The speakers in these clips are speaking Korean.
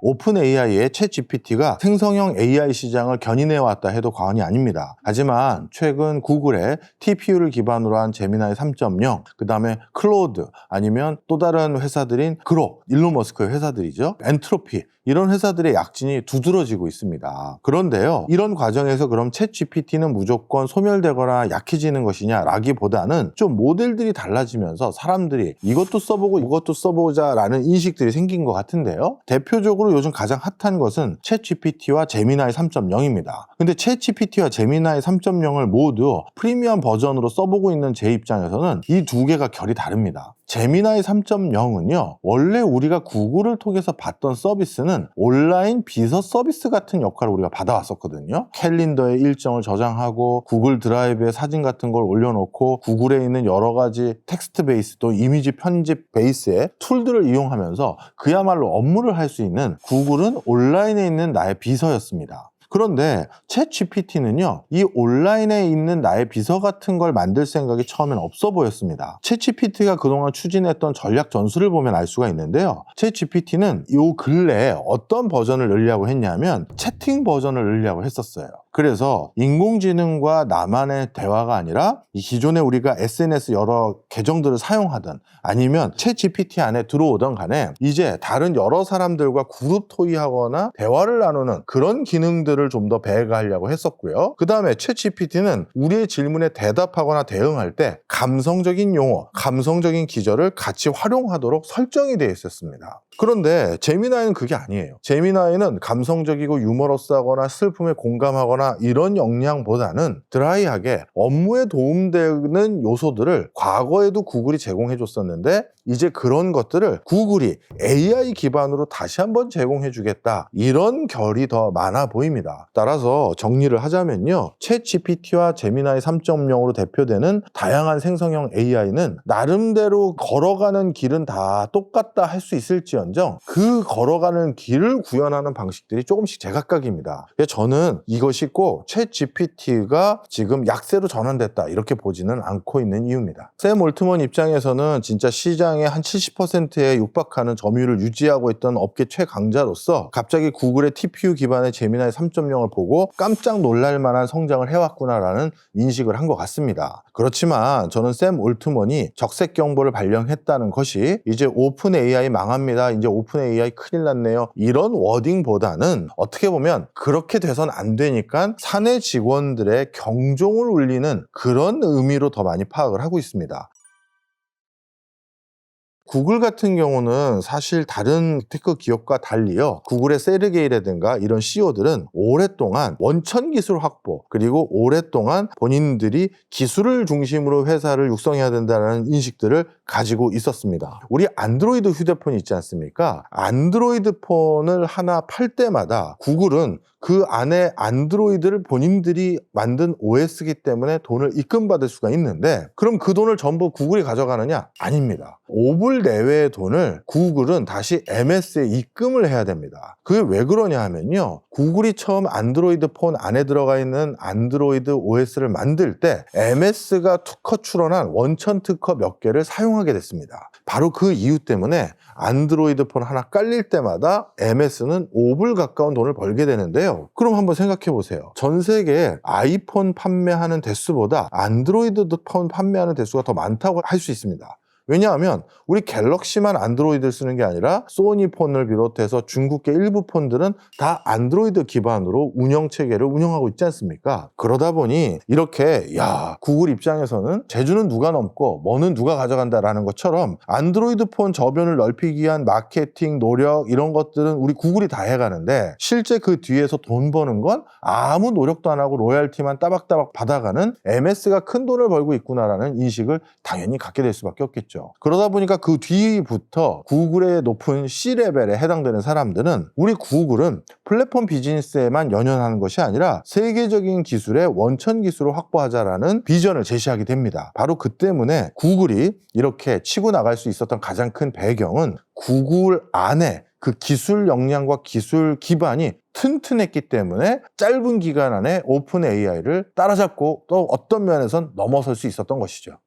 오픈 AI의 챗 GPT가 생성형 AI 시장을 견인해왔다 해도 과언이 아닙니다. 하지만 최근 구글의 TPU를 기반으로 한 제미나이 3.0, 그 다음에 클로드, 아니면 또 다른 회사들인 그록, 일론 머스크의 회사들이죠. 엔트로피, 이런 회사들의 약진이 두드러지고 있습니다. 그런데요, 이런 과정에서 그럼 챗 GPT는 무조건 소멸되거나 약해지는 것이냐라기보다는 좀 모델들이 달라지면서 사람들이 이것도 써보고 이것도 써보자라는 인식들이 생긴 것 같은데요. 대표적으로 요즘 가장 핫한 것은 챗 GPT와 제미나이 3.0입니다. 근데 챗 GPT와 제미나이 3.0을 모두 프리미엄 버전으로 써보고 있는 제 입장에서는 이 두 개가 결이 다릅니다. 제미나이 3.0은요, 원래 우리가 구글을 통해서 받던 서비스는 온라인 비서 서비스 같은 역할을 우리가 받아왔었거든요. 캘린더에 일정을 저장하고 구글 드라이브에 사진 같은 걸 올려놓고 구글에 있는 여러 가지 텍스트 베이스 또 이미지 편집 베이스의 툴들을 이용하면서 그야말로 업무를 할 수 있는 구글은 온라인에 있는 나의 비서였습니다. 그런데 챗 GPT는요, 이 온라인에 있는 나의 비서 같은 걸 만들 생각이 처음엔 없어 보였습니다. 챗 GPT가 그동안 추진했던 전략 전술을 보면 알 수가 있는데요. 챗 GPT는 요 근래에 어떤 버전을 늘리려고 했냐면 채팅 버전을 늘리려고 했었어요. 그래서 인공지능과 나만의 대화가 아니라 이 기존에 우리가 SNS 여러 계정들을 사용하던 아니면 챗 GPT 안에 들어오던 간에 이제 다른 여러 사람들과 그룹 토의하거나 대화를 나누는 그런 기능들을 좀 더 배가하려고 했었고요. 그 다음에 챗 GPT는 우리의 질문에 대답하거나 대응할 때 감성적인 용어, 감성적인 기절을 같이 활용하도록 설정이 되어 있었습니다. 그런데 제미나이는 그게 아니에요. 제미나이는 감성적이고 유머러스하거나 슬픔에 공감하거나 이런 역량보다는 드라이하게 업무에 도움되는 요소들을 과거에도 구글이 제공해 줬었는데 이제 그런 것들을 구글이 AI 기반으로 다시 한번 제공해 주겠다, 이런 결이 더 많아 보입니다. 따라서 정리를 하자면요, 챗 GPT와 제미나이 3.0으로 대표되는 다양한 생성형 AI는 나름대로 걸어가는 길은 다 똑같다 할 수 있을지언정 그 걸어가는 길을 구현하는 방식들이 조금씩 제각각입니다. 저는 이것이 꼭 챗 GPT가 지금 약세로 전환됐다 이렇게 보지는 않고 있는 이유입니다. 샘 올트먼 입장에서는 진짜 시장의 한 70%에 육박하는 점유율을 유지하고 있던 업계 최강자로서 갑자기 구글의 TPU 기반의 제미나이 3.0을 보고 깜짝 놀랄 만한 성장을 해왔구나라는 인식을 한 것 같습니다. 그렇지만 저는 샘 올트먼이 적색 경보를 발령했다는 것이 이제 오픈 AI 망합니다, 이제 오픈 AI 큰일 났네요, 이런 워딩보다는 어떻게 보면 그렇게 돼선 안 되니까 사내 직원들의 경종을 울리는 그런 의미로 더 많이 파악을 하고 있습니다. 구글 같은 경우는 사실 다른 테크 기업과 달리요, 구글의 세르게이라든가 이런 CEO들은 오랫동안 원천 기술 확보, 그리고 오랫동안 본인들이 기술을 중심으로 회사를 육성해야 된다는 인식들을 가지고 있었습니다. 우리 안드로이드 휴대폰이 있지 않습니까? 안드로이드 폰을 하나 팔 때마다 구글은 그 안에 안드로이드를 본인들이 만든 OS이기 때문에 돈을 입금받을 수가 있는데, 그럼 그 돈을 전부 구글이 가져가느냐? 아닙니다. 5불 내외의 돈을 구글은 다시 MS에 입금을 해야 됩니다. 그게 왜 그러냐 하면요, 구글이 처음 안드로이드 폰 안에 들어가 있는 안드로이드 OS를 만들 때 MS가 특허 출원한 원천 특허 몇 개를 사용하게 됐습니다. 바로 그 이유 때문에 안드로이드 폰 하나 깔릴 때마다 MS는 5불 가까운 돈을 벌게 되는데요. 그럼 한번 생각해 보세요. 전 세계에 아이폰 판매하는 대수보다 안드로이드 폰 판매하는 대수가 더 많다고 할 수 있습니다. 왜냐하면 우리 갤럭시만 안드로이드를 쓰는 게 아니라 소니 폰을 비롯해서 중국계 일부 폰들은 다 안드로이드 기반으로 운영체계를 운영하고 있지 않습니까? 그러다 보니 이렇게 구글 입장에서는 제주는 누가 넘고 뭐는 누가 가져간다라는 것처럼 안드로이드 폰 저변을 넓히기 위한 마케팅 노력 이런 것들은 우리 구글이 다 해가는데, 실제 그 뒤에서 돈 버는 건 아무 노력도 안 하고 로열티만 따박따박 받아가는 MS가 큰 돈을 벌고 있구나라는 인식을 당연히 갖게 될 수밖에 없겠죠. 그러다 보니까 그 뒤부터 구글의 높은 C레벨에 해당되는 사람들은 우리 구글은 플랫폼 비즈니스에만 연연하는 것이 아니라 세계적인 기술의 원천 기술을 확보하자라는 비전을 제시하게 됩니다. 바로 그 때문에 구글이 이렇게 치고 나갈 수 있었던 가장 큰 배경은 구글 안에 그 기술 역량과 기술 기반이 튼튼했기 때문에 짧은 기간 안에 오픈 AI를 따라잡고 또 어떤 면에선 넘어설 수 있었던 것이죠.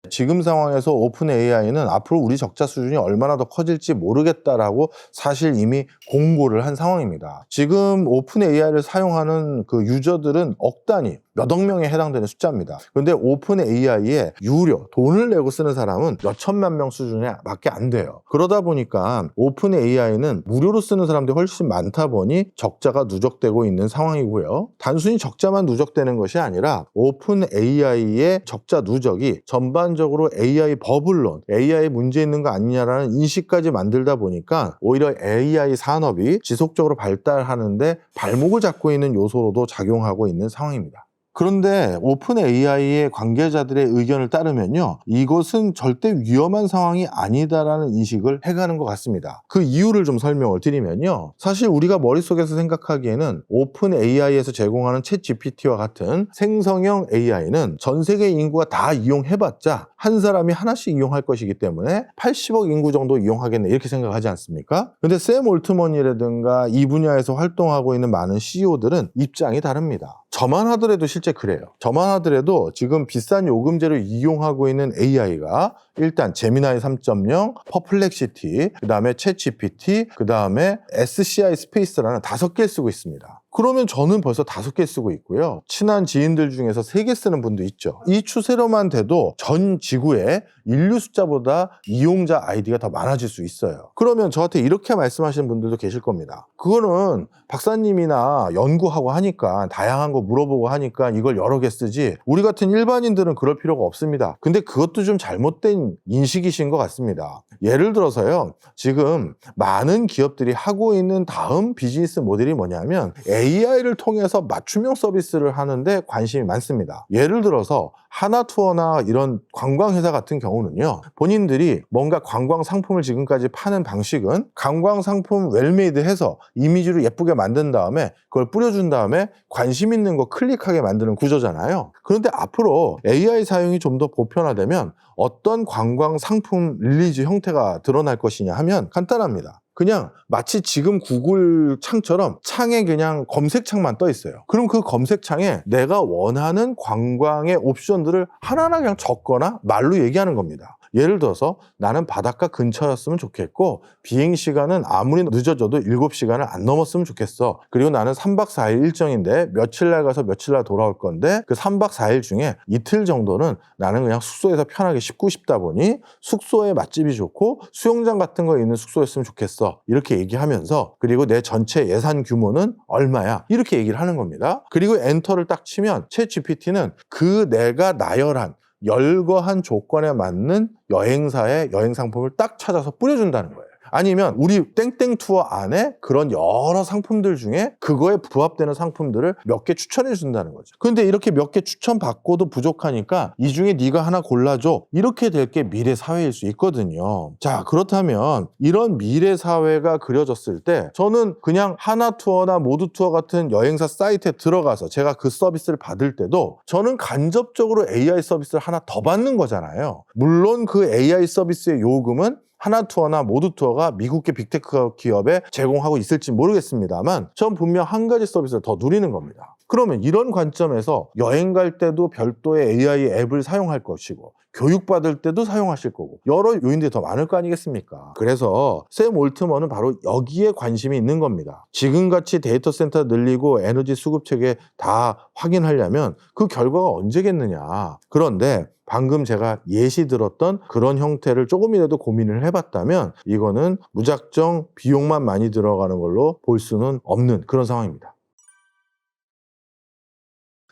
지금 상황에서 오픈 AI는 앞으로 우리 적자 수준이 얼마나 더 커질지 모르겠다라고 사실 이미 공고를 한 상황입니다. 지금 오픈 AI를 사용하는 그 유저들은 억 단위, 몇억 명에 해당되는 숫자입니다. 그런데 오픈 AI에 유료, 돈을 내고 쓰는 사람은 몇천만 명 수준에 밖에 안 돼요. 그러다 보니까 오픈 AI는 무료로 쓰는 사람들이 훨씬 많다 보니 적자가 누적되고 있는 상황이고요. 단순히 적자만 누적되는 것이 아니라 오픈 AI의 적자 누적이 전반적으로 AI 버블론, AI 문제 있는 거 아니냐라는 인식까지 만들다 보니까 오히려 AI 산업이 지속적으로 발달하는데 발목을 잡고 있는 요소로도 작용하고 있는 상황입니다. 그런데 오픈 AI의 관계자들의 의견을 따르면요, 이것은 절대 위험한 상황이 아니다라는 인식을 해가는 것 같습니다. 그 이유를 좀 설명을 드리면요, 사실 우리가 머릿속에서 생각하기에는 오픈 AI에서 제공하는 챗 GPT와 같은 생성형 AI는 전 세계 인구가 다 이용해봤자 한 사람이 하나씩 이용할 것이기 때문에 80억 인구 정도 이용하겠네, 이렇게 생각하지 않습니까? 근데 샘 올트먼이라든가 이 분야에서 활동하고 있는 많은 CEO들은 입장이 다릅니다. 저만 하더라도 실제 그래요. 저만 하더라도 지금 비싼 요금제를 이용하고 있는 AI가 일단 제미나이 3.0, 퍼플렉시티, 그 다음에 챗 GPT, 그 다음에 SCI 스페이스라는 5개 쓰고 있습니다. 그러면 저는 벌써 5개 쓰고 있고요. 친한 지인들 중에서 3개 쓰는 분도 있죠. 이 추세로만 돼도 전 지구의 인류 숫자보다 이용자 아이디가 더 많아질 수 있어요. 그러면 저한테 이렇게 말씀하시는 분들도 계실 겁니다. 그거는 박사님이나 연구하고 하니까 다양한 거 물어보고 하니까 이걸 여러 개 쓰지, 우리 같은 일반인들은 그럴 필요가 없습니다. 근데 그것도 좀 잘못된 인식이신 것 같습니다. 예를 들어서요, 지금 많은 기업들이 하고 있는 다음 비즈니스 모델이 뭐냐면 AI를 통해서 맞춤형 서비스를 하는데 관심이 많습니다. 예를 들어서 하나투어나 이런 관광회사 같은 경우는요, 본인들이 뭔가 관광 상품을 지금까지 파는 방식은 관광 상품 웰메이드 해서 이미지로 예쁘게 만든 다음에 그걸 뿌려준 다음에 관심 있는 거 클릭하게 만드는 구조잖아요. 그런데 앞으로 AI 사용이 좀 더 보편화되면 어떤 관광 상품 릴리즈 형태가 드러날 것이냐 하면 간단합니다. 그냥 마치 지금 구글 창처럼 창에 그냥 검색창만 떠 있어요. 그럼 그 검색창에 내가 원하는 관광의 옵션들을 하나하나 그냥 적거나 말로 얘기하는 겁니다. 예를 들어서 나는 바닷가 근처였으면 좋겠고 비행시간은 아무리 늦어져도 7시간을 안 넘었으면 좋겠어. 그리고 나는 3박 4일 일정인데 며칠 날 가서 며칠 날 돌아올 건데 그 3박 4일 중에 이틀 정도는 나는 그냥 숙소에서 편하게 쉬고 싶다 보니 숙소에 맛집이 좋고 수영장 같은 거 있는 숙소였으면 좋겠어. 이렇게 얘기하면서 그리고 내 전체 예산 규모는 얼마야? 이렇게 얘기를 하는 겁니다. 그리고 엔터를 딱 치면 챗 GPT는 그 내가 나열한 열거한 조건에 맞는 여행사의 여행 상품을 딱 찾아서 뿌려준다는 거예요. 아니면 우리 땡땡 투어 안에 그런 여러 상품들 중에 그거에 부합되는 상품들을 몇 개 추천해 준다는 거죠. 근데 이렇게 몇 개 추천받고도 부족하니까 이 중에 네가 하나 골라줘, 이렇게 될 게 미래 사회일 수 있거든요. 자, 그렇다면 이런 미래 사회가 그려졌을 때 저는 그냥 하나투어나 모두투어 같은 여행사 사이트에 들어가서 제가 그 서비스를 받을 때도 저는 간접적으로 AI 서비스를 하나 더 받는 거잖아요. 물론 그 AI 서비스의 요금은 하나투어나 모두투어가 미국계 빅테크 기업에 제공하고 있을지 모르겠습니다만 전 분명 한 가지 서비스를 더 누리는 겁니다. 그러면 이런 관점에서 여행 갈 때도 별도의 AI 앱을 사용할 것이고 교육받을 때도 사용하실 거고 여러 요인들이 더 많을 거 아니겠습니까? 그래서 샘 올트먼은 바로 여기에 관심이 있는 겁니다. 지금같이 데이터 센터 늘리고 에너지 수급 체계 다 확인하려면 그 결과가 언제겠느냐. 그런데 방금 제가 예시 들었던 그런 형태를 조금이라도 고민을 해봤다면 이거는 무작정 비용만 많이 들어가는 걸로 볼 수는 없는 그런 상황입니다.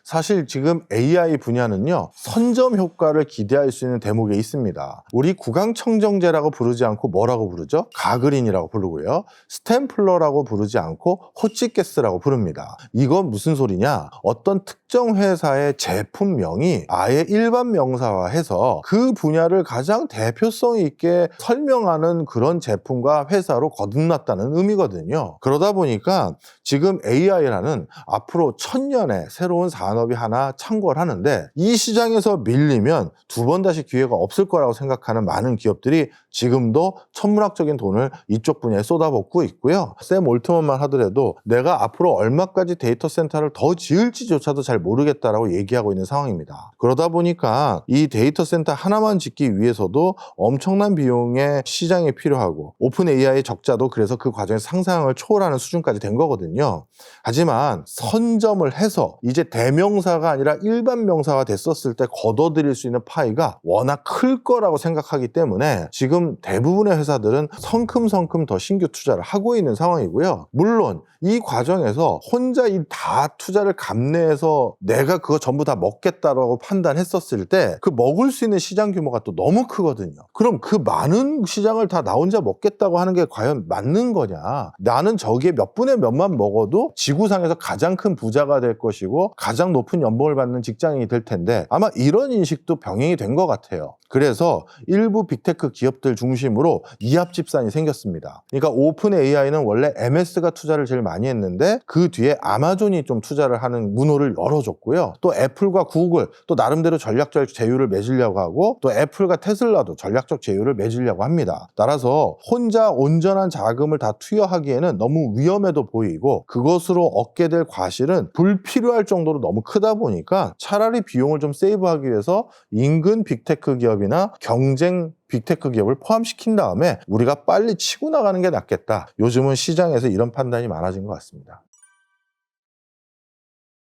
사실 지금 AI 분야는요, 선점 효과를 기대할 수 있는 대목에 있습니다. 우리 구강청정제라고 부르지 않고 뭐라고 부르죠? 가그린이라고 부르고요. 스탬플러라고 부르지 않고 호치가스라고 부릅니다. 이건 무슨 소리냐? 어떤 특정 회사의 제품명이 아예 일반 명사화해서 그 분야를 가장 대표성 있게 설명하는 그런 제품과 회사로 거듭났다는 의미거든요. 그러다 보니까 지금 AI라는 앞으로 1000년의 새로운 산업이 하나 창궐 하는데 이 시장에서 밀리면 두 번 다시 기회가 없을 거라고 생각하는 많은 기업들이 지금도 천문학적인 돈을 이쪽 분야에 쏟아붓고 있고요. 샘 올트먼만 하더라도 내가 앞으로 얼마까지 데이터 센터를 더 지을지조차도 잘 모르겠다라고 얘기하고 있는 상황입니다. 그러다 보니까 이 데이터 센터 하나만 짓기 위해서도 엄청난 비용의 시장이 필요하고 오픈 AI의 적자도 그래서 그 과정에서 상상을 초월하는 수준까지 된 거거든요. 하지만 선점을 해서 이제 대명사가 아니라 일반 명사가 됐었을 때 걷어들일 수 있는 파이가 워낙 클 거라고 생각하기 때문에 지금 대부분의 회사들은 성큼성큼 더 신규 투자를 하고 있는 상황이고요. 물론 이 과정에서 혼자 이 다 투자를 감내해서 내가 그거 전부 다 먹겠다라고 판단했었을 때 그 먹을 수 있는 시장 규모가 또 너무 크거든요. 그럼 그 많은 시장을 다 나 혼자 먹겠다고 하는 게 과연 맞는 거냐? 나는 저기에 몇 분의 몇만 먹어도 지구상에서 가장 큰 부자가 될 것이고 가장 높은 연봉을 받는 직장인이 될 텐데 아마 이런 인식도 병행이 된 것 같아요. 그래서 일부 빅테크 기업들 중심으로 이합집산이 생겼습니다. 그러니까 오픈 AI는 원래 MS가 투자를 제일 많이 했는데 그 뒤에 아마존이 좀 투자를 하는 문호를 열어줬고요. 또 애플과 구글 또 나름대로 전략적 제휴를 맺으려고 하고 또 애플과 테슬라도 전략적 제휴를 맺으려고 합니다. 따라서 혼자 온전한 자금을 다 투여하기에는 너무 위험해도 보이고 그것으로 얻게 될 과실은 불필요할 정도로 너무 크다 보니까 차라리 비용을 좀 세이브하기 위해서 인근 빅테크 기업이나 경쟁 빅테크 기업을 포함시킨 다음에 우리가 빨리 치고 나가는 게 낫겠다. 요즘은 시장에서 이런 판단이 많아진 것 같습니다.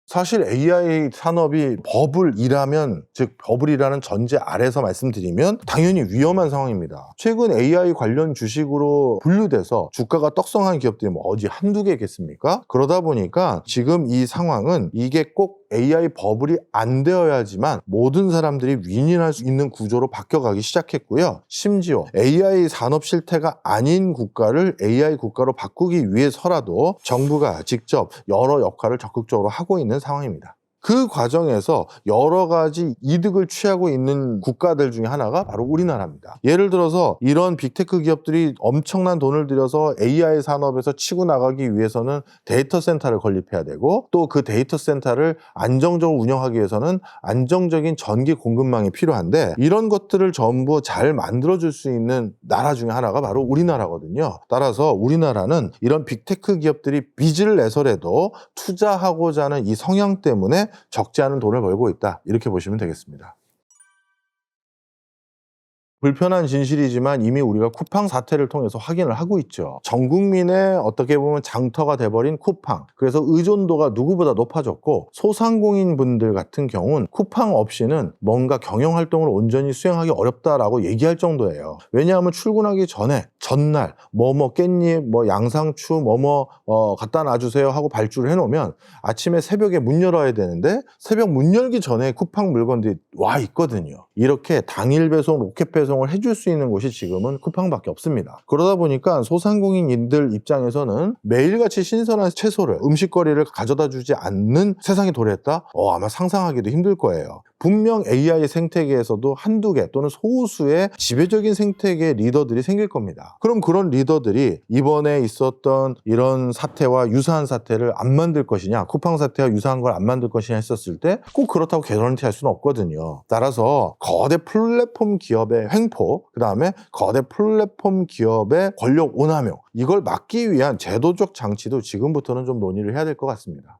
사실 AI 산업이 버블이라면, 즉 버블이라는 전제 아래서 말씀드리면 당연히 위험한 상황입니다. 최근 AI 관련 주식으로 분류돼서 주가가 떡성한 기업들이 뭐 어디 한두 개겠습니까? 그러다 보니까 지금 이 상황은 이게 꼭 AI 버블이 안 되어야지만 모든 사람들이 윈윈할 수 있는 구조로 바뀌어가기 시작했고요. 심지어 AI 산업 실태가 아닌 국가를 AI 국가로 바꾸기 위해서라도 정부가 직접 여러 역할을 적극적으로 하고 있는 상황입니다. 그 과정에서 여러 가지 이득을 취하고 있는 국가들 중에 하나가 바로 우리나라입니다. 예를 들어서 이런 빅테크 기업들이 엄청난 돈을 들여서 AI 산업에서 치고 나가기 위해서는 데이터 센터를 건립해야 되고 또 그 데이터 센터를 안정적으로 운영하기 위해서는 안정적인 전기 공급망이 필요한데 이런 것들을 전부 잘 만들어줄 수 있는 나라 중에 하나가 바로 우리나라거든요. 따라서 우리나라는 이런 빅테크 기업들이 빚을 내서라도 투자하고자 하는 이 성향 때문에 적지 않은 돈을 벌고 있다. 이렇게 보시면 되겠습니다. 불편한 진실이지만 이미 우리가 쿠팡 사태를 통해서 확인을 하고 있죠. 전 국민의 어떻게 보면 장터가 돼버린 쿠팡. 그래서 의존도가 누구보다 높아졌고 소상공인 분들 같은 경우는 쿠팡 없이는 뭔가 경영활동을 온전히 수행하기 어렵다라고 얘기할 정도예요. 왜냐하면 출근하기 전에 전날 뭐뭐 깻잎, 뭐 양상추, 뭐뭐 갖다 놔주세요 하고 발주를 해놓으면 아침에 새벽에 문 열어야 되는데 새벽 문 열기 전에 쿠팡 물건들이 와 있거든요. 이렇게 당일 배송, 로켓 배송을 해줄 수 있는 곳이 지금은 쿠팡밖에 없습니다. 그러다 보니까 소상공인들 입장에서는 매일같이 신선한 채소를, 음식거리를 가져다 주지 않는 세상이 도래했다? 아마 상상하기도 힘들 거예요. 분명 AI 생태계에서도 한두 개 또는 소수의 지배적인 생태계 리더들이 생길 겁니다. 그럼 그런 리더들이 이번에 있었던 이런 사태와 유사한 사태를 안 만들 것이냐, 쿠팡 사태와 유사한 걸 안 만들 것이냐 했었을 때 꼭 그렇다고 개런티할 수는 없거든요. 따라서 거대 플랫폼 기업의 횡포, 그 다음에 거대 플랫폼 기업의 권력 오남용, 이걸 막기 위한 제도적 장치도 지금부터는 좀 논의를 해야 될 것 같습니다.